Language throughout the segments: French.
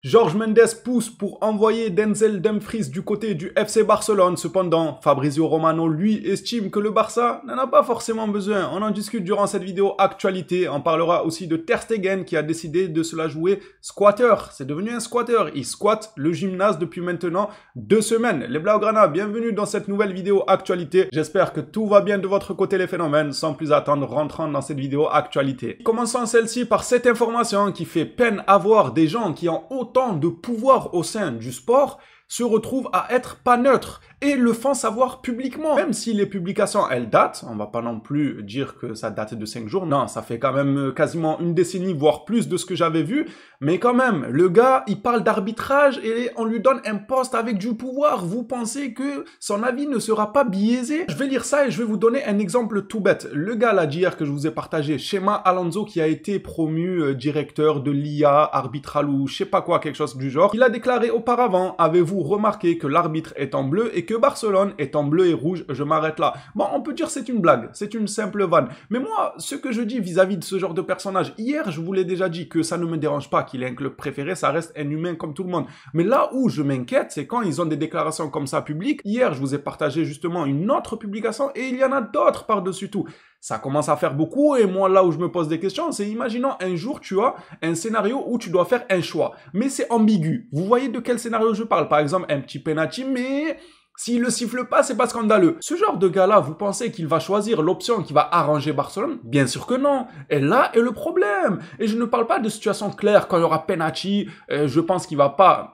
George Mendes pousse pour envoyer Denzel Dumfries du côté du FC Barcelone. Cependant, Fabrizio Romano, lui, estime que le Barça n'en a pas forcément besoin. On en discute durant cette vidéo actualité. On parlera aussi de Ter Stegen qui a décidé de se la jouer squatter. C'est devenu un squatter. Il squatte le gymnase depuis maintenant 2 semaines. Les Blaugrana, bienvenue dans cette nouvelle vidéo actualité. J'espère que tout va bien de votre côté les phénomènes. Sans plus attendre, rentrons dans cette vidéo actualité. Commençons celle-ci par cette information qui fait peine à voir. Des gens qui ont autant de pouvoir au sein du sport se retrouvent à être pas neutres et le font savoir publiquement. Même si les publications, elles datent, on va pas non plus dire que ça date de 5 jours, non, ça fait quand même quasiment une décennie, voire plus de ce que j'avais vu, mais quand même, le gars, il parle d'arbitrage et on lui donne un poste avec du pouvoir. Vous pensez que son avis ne sera pas biaisé? Je vais lire ça et je vais vous donner un exemple tout bête. Le gars là d'hier que je vous ai partagé, Chema Alonso, qui a été promu directeur de l'IA arbitral ou je sais pas quoi, quelque chose du genre, il a déclaré auparavant, avez-vous remarqué que l'arbitre est en bleu et que Barcelone est en bleu et rouge? Je m'arrête là. Bon, on peut dire c'est une blague, c'est une simple vanne. Mais moi, ce que je dis vis-à-vis de ce genre de personnage, hier, je vous l'ai déjà dit que ça ne me dérange pas qu'il ait un club préféré, ça reste un humain comme tout le monde. Mais là où je m'inquiète, c'est quand ils ont des déclarations comme ça publiques. Hier, je vous ai partagé justement une autre publication et il y en a d'autres par-dessus tout. Ça commence à faire beaucoup et moi là où je me pose des questions, c'est imaginons un jour tu as un scénario où tu dois faire un choix, mais c'est ambigu. Vous voyez de quel scénario je parle? Par exemple, un petit penalty, mais s'il le siffle pas, c'est pas scandaleux. Ce genre de gars-là, vous pensez qu'il va choisir l'option qui va arranger Barcelone? Bien sûr que non. Et là est le problème. Et je ne parle pas de situation claire quand il y aura penalty. Je pense qu'il va pas...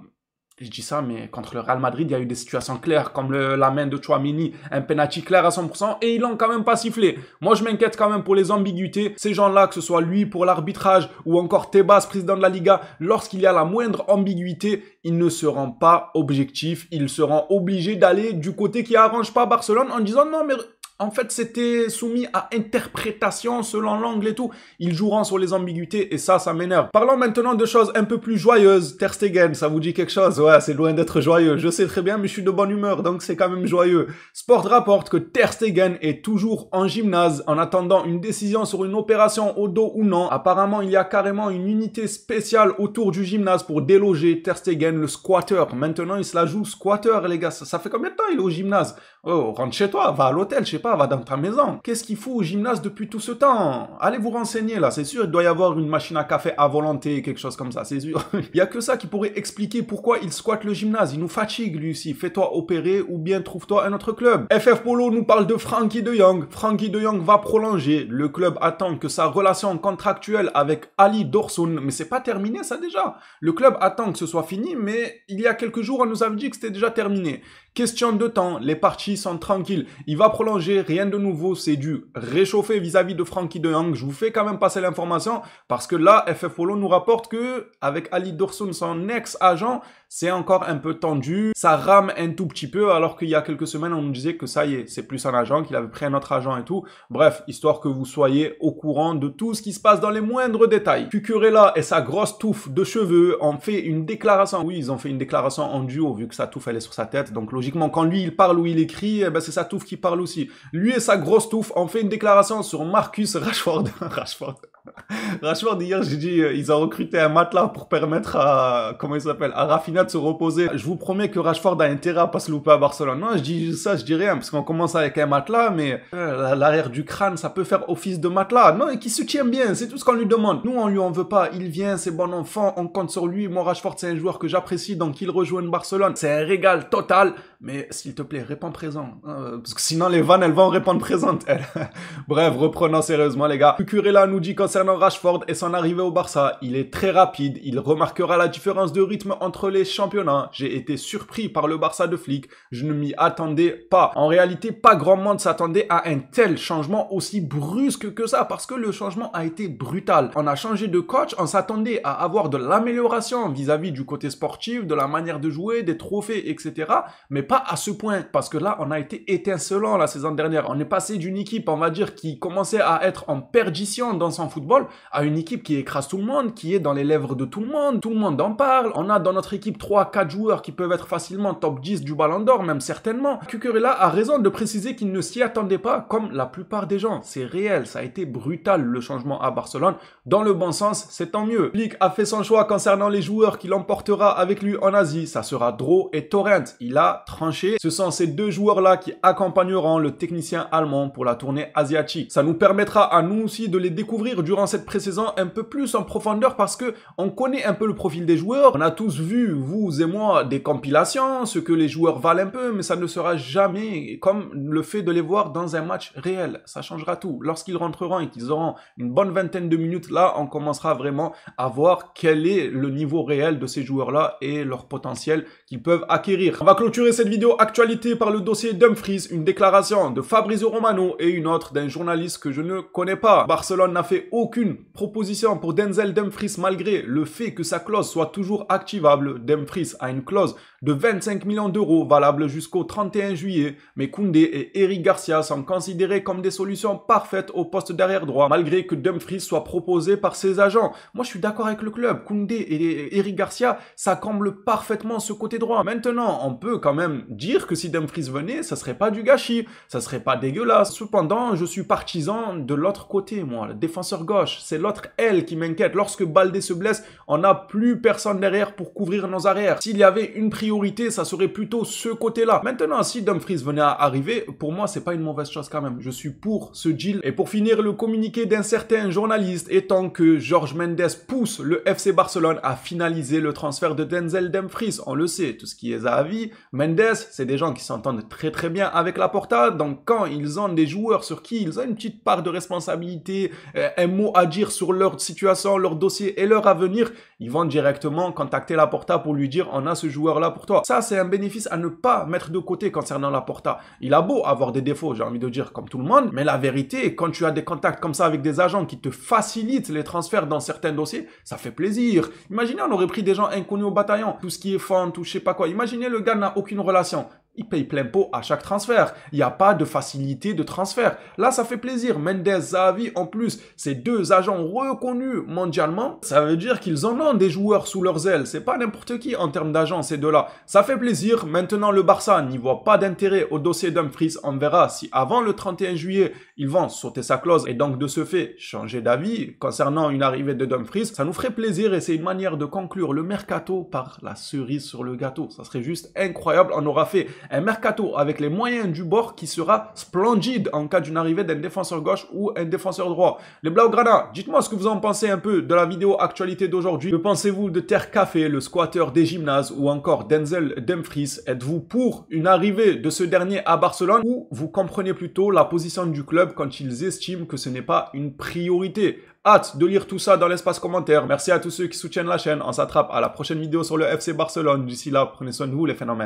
Je dis ça, mais contre le Real Madrid, il y a eu des situations claires, comme la main de Tchouaméni, un penalty clair à 100%, et ils l'ont quand même pas sifflé. Moi, je m'inquiète quand même pour les ambiguïtés. Ces gens-là, que ce soit lui pour l'arbitrage, ou encore Tebas, président de la Liga, lorsqu'il y a la moindre ambiguïté, ils ne seront pas objectifs. Ils seront obligés d'aller du côté qui arrange pas Barcelone en disant non, mais... En fait, c'était soumis à interprétation selon l'angle et tout. Ils joueront sur les ambiguïtés et ça m'énerve. Parlons maintenant de choses un peu plus joyeuses. Ter Stegen, ça vous dit quelque chose? Ouais, c'est loin d'être joyeux. Je sais très bien, mais je suis de bonne humeur, donc c'est quand même joyeux. Sport rapporte que Ter Stegen est toujours en gymnase en attendant une décision sur une opération au dos ou non. Apparemment, il y a carrément une unité spéciale autour du gymnase pour déloger Ter Stegen, le squatter. Maintenant, il se la joue squatter, les gars. Ça fait combien de temps il est au gymnase? Oh, rentre chez toi, va à l'hôtel, je sais pas, va dans ta maison. Qu'est-ce qu'il faut au gymnase depuis tout ce temps? Allez vous renseigner là, c'est sûr, il doit y avoir une machine à café à volonté, quelque chose comme ça, c'est sûr. Il y a que ça qui pourrait expliquer pourquoi il squatte le gymnase. Il nous fatigue lui aussi. Fais-toi opérer ou bien trouve-toi un autre club. FF Polo nous parle de Frenkie de Jong. Frenkie de Jong va prolonger. Le club attend que sa relation contractuelle avec Ali Dorsun, mais c'est pas terminé ça déjà. Le club attend que ce soit fini, mais il y a quelques jours on nous avait dit que c'était déjà terminé. Question de temps, les parties sont tranquilles. Il va prolonger, rien de nouveau, c'est du réchauffé vis-à-vis de Frenkie de Jong. Je vous fais quand même passer l'information parce que là, FF Polo nous rapporte que avec Ali Dorsun, son ex-agent, c'est encore un peu tendu. Ça rame un tout petit peu alors qu'il y a quelques semaines, on nous disait que ça y est, c'est plus un agent, qu'il avait pris un autre agent et tout. Bref, histoire que vous soyez au courant de tout ce qui se passe dans les moindres détails. Cucurella et sa grosse touffe de cheveux ont fait une déclaration. Oui, ils ont fait une déclaration en duo vu que sa touffe elle est sur sa tête. Donc logiquement, quand lui il parle ou il écrit, eh ben, c'est sa touffe qui parle aussi. Lui et sa grosse touffe ont fait une déclaration sur Marcus Rashford. Rashford, hier, j'ai dit, ils ont recruté un matelas pour permettre à, comment il s'appelle, à Rafinha de se reposer. Je vous promets que Rashford a intérêt à pas se louper à Barcelone. Non, je dis ça, je dis rien, parce qu'on commence avec un matelas, mais l'arrière du crâne, ça peut faire office de matelas. Non, et qui se tient bien, c'est tout ce qu'on lui demande. Nous, on lui en veut pas. Il vient, c'est bon enfant, on compte sur lui. Moi, Rashford, c'est un joueur que j'apprécie, donc il rejoigne Barcelone. C'est un régal total, mais s'il te plaît, réponds présent. Parce que sinon, les vannes, elles vont répondre présentes, elles. Bref, reprenons sérieusement, les gars. Cucurella nous dit concernant Rashford et son arrivée au Barça, il est très rapide, il remarquera la différence de rythme entre les championnats. J'ai été surpris par le Barça de Flick, je ne m'y attendais pas. En réalité, pas grand monde s'attendait à un tel changement aussi brusque que ça, parce que le changement a été brutal. On a changé de coach, on s'attendait à avoir de l'amélioration vis-à-vis du côté sportif, de la manière de jouer, des trophées, etc. Mais pas à ce point, parce que là, on a été étincelant la saison dernière. dernière. On est passé d'une équipe, on va dire, qui commençait à être en perdition dans son football, à une équipe qui écrase tout le monde, qui est dans les lèvres de tout le monde en parle. On a dans notre équipe 3-4 joueurs qui peuvent être facilement top 10 du Ballon d'Or, même certainement. Cucurella a raison de préciser qu'il ne s'y attendait pas, comme la plupart des gens. C'est réel, ça a été brutal le changement à Barcelone. Dans le bon sens, c'est tant mieux. Flick a fait son choix concernant les joueurs qu'il emportera avec lui en Asie. Ça sera Dro et Torrent. Il a tranché. Ce sont ces deux joueurs-là qui accompagneront le technicien allemand pour la tournée asiatique. Ça nous permettra à nous aussi de les découvrir durant cette pré-saison un peu plus en profondeur parce que on connaît un peu le profil des joueurs. On a tous vu, vous et moi, des compilations, ce que les joueurs valent un peu, mais ça ne sera jamais comme le fait de les voir dans un match réel. Ça changera tout. Lorsqu'ils rentreront et qu'ils auront une bonne vingtaine de minutes, là, on commencera vraiment à voir quel est le niveau réel de ces joueurs-là et leur potentiel qu'ils peuvent acquérir. On va clôturer cette vidéo actualité par le dossier Dumfries, une déclaration de Fabrizio Romano et une autre d'un journaliste que je ne connais pas. Barcelone n'a fait aucune proposition pour Denzel Dumfries malgré le fait que sa clause soit toujours activable. Dumfries a une clause de 25 millions d'euros valable jusqu'au 31 juillet, mais Koundé et Eric Garcia sont considérés comme des solutions parfaites au poste d'arrière droit, malgré que Dumfries soit proposé par ses agents. Moi, je suis d'accord avec le club. Koundé et Eric Garcia, ça comble parfaitement ce côté droit. Maintenant, on peut quand même dire que si Dumfries venait, ça serait pas du gâchis, ça serait pas dégueulasse. Cependant, je suis partisan de l'autre côté, moi, le défenseur gauche. C'est l'autre aile qui m'inquiète. Lorsque Baldé se blesse, on n'a plus personne derrière pour couvrir nos arrières. S'il y avait une priorité, ça serait plutôt ce côté-là. Maintenant, si Dumfries venait à arriver, pour moi, c'est pas une mauvaise chose quand même. Je suis pour ce deal. Et pour finir, le communiqué d'un certain journaliste étant que Jorge Mendes pousse le FC Barcelone à finaliser le transfert de Denzel Dumfries. On le sait, tout ce qui est Xavi, Mendes, c'est des gens qui s'entendent très bien avec Laporta. Donc quand ils ont des joueurs sur qui ils ont une petite part de responsabilité, un mot à dire sur leur situation, leur dossier et leur avenir, ils vont directement contacter Laporta pour lui dire on a ce joueur-là pour toi. Ça, c'est un bénéfice à ne pas mettre de côté concernant Laporta. Il a beau avoir des défauts, j'ai envie de dire, comme tout le monde, mais la vérité, quand tu as des contacts comme ça avec des agents qui te facilitent les transferts dans certains dossiers, ça fait plaisir. Imaginez, on aurait pris des gens inconnus au bataillon, tout ce qui est font, tout je sais pas quoi. Imaginez, le gars n'a aucune relation. Il paye plein pot à chaque transfert. Il n'y a pas de facilité de transfert. Là, ça fait plaisir. Mendes, Xavi, en plus, ces deux agents reconnus mondialement, ça veut dire qu'ils en ont des joueurs sous leurs ailes. C'est pas n'importe qui en termes d'agents, ces deux-là. Ça fait plaisir. Maintenant, le Barça n'y voit pas d'intérêt au dossier Dumfries. On verra si avant le 31 juillet, ils vont sauter sa clause et donc de ce fait, changer d'avis concernant une arrivée de Dumfries. Ça nous ferait plaisir et c'est une manière de conclure le mercato par la cerise sur le gâteau. Ça serait juste incroyable. On aura fait un mercato avec les moyens du bord qui sera splendide en cas d'une arrivée d'un défenseur gauche ou un défenseur droit. Les Blaugrana, dites-moi ce que vous en pensez un peu de la vidéo actualité d'aujourd'hui. Que pensez-vous de Terre Café, le squatteur des gymnases ou encore Denzel Dumfries? Êtes-vous pour une arrivée de ce dernier à Barcelone ou vous comprenez plutôt la position du club quand ils estiment que ce n'est pas une priorité? Hâte de lire tout ça dans l'espace commentaire. Merci à tous ceux qui soutiennent la chaîne. On s'attrape à la prochaine vidéo sur le FC Barcelone. D'ici là, prenez soin de vous les phénomènes.